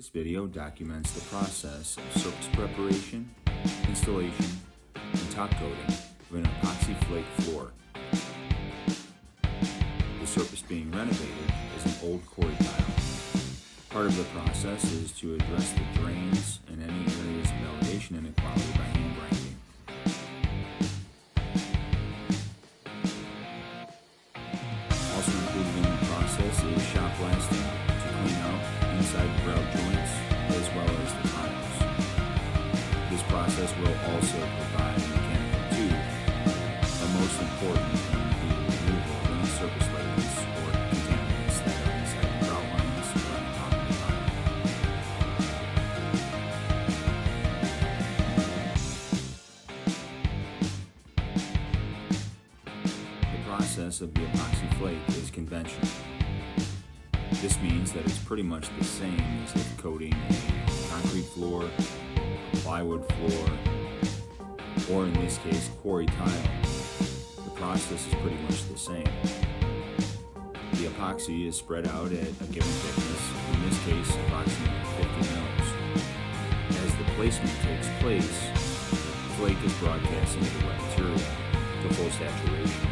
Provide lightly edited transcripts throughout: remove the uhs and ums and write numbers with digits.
This video documents the process of surface preparation, installation, and top coating of an epoxy flake floor. The surface being renovated is an old quarry tile. Part of the process is to address the drains and any areas of elevation inequality by hand grinding. Also included in the process is shot blasting to clean out inside the grout joints as well as the tiles. This process will also provide mechanical tube, but most important will be the removal of any surface layers or contaminants that are inside the grout lines or on the top of the tile. The process of the epoxy flake is conventional. This means that it's pretty much the same as if coating a concrete floor, a plywood floor, or in this case, quarry tile. The process is pretty much the same. The epoxy is spread out at a given thickness, in this case approximately 50 mils. As the placement takes place, the flake is broadcast into the wet material to full saturation.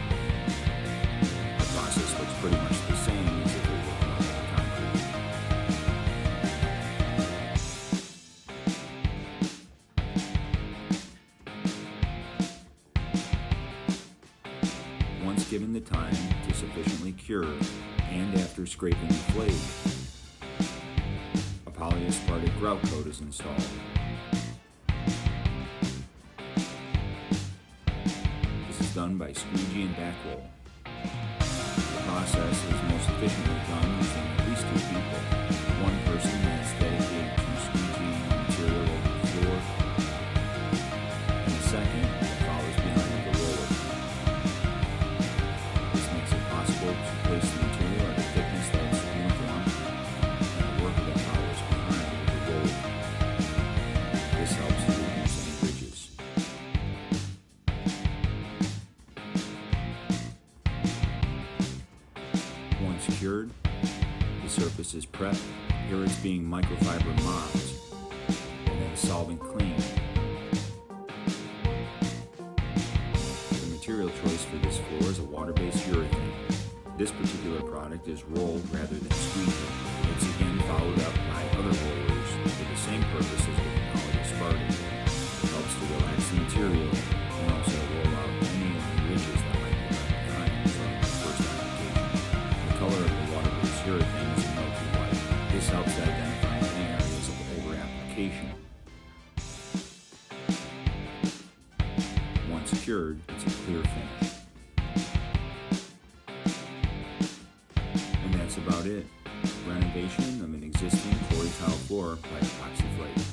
The process looks pretty much the same as if it were concrete. Once given the time to sufficiently cure, and after scraping the flake, a polyaspartic grout coat is installed. This is done by squeegee and back roll. The process is most efficiently done using at least 2 people. One person that's dedicated to squeegeeing the material over the floor, and the second that follows behind the roller. This makes it possible to place the material at a thickness that's uniform, and the worker that follows behind with the roller. This helps to reduce any ridges. Once cured, the surface is prepped. Here it's being microfiber mopped and then solvent cleaned. The material choice for this floor is a water-based urethane. This particular product is rolled rather than squeeged. It's again followed up by other rollers for the same purpose as with the polyaspartic. It helps to relax the material and also roll out any of the ridges that might be left behind from the first application. The color of the water-based urethane is a milky white. This helps to identify any areas of over-application. Once cured, it's a clear finish. And that's about it. Renovation of an existing quarry tile floor by epoxy flake.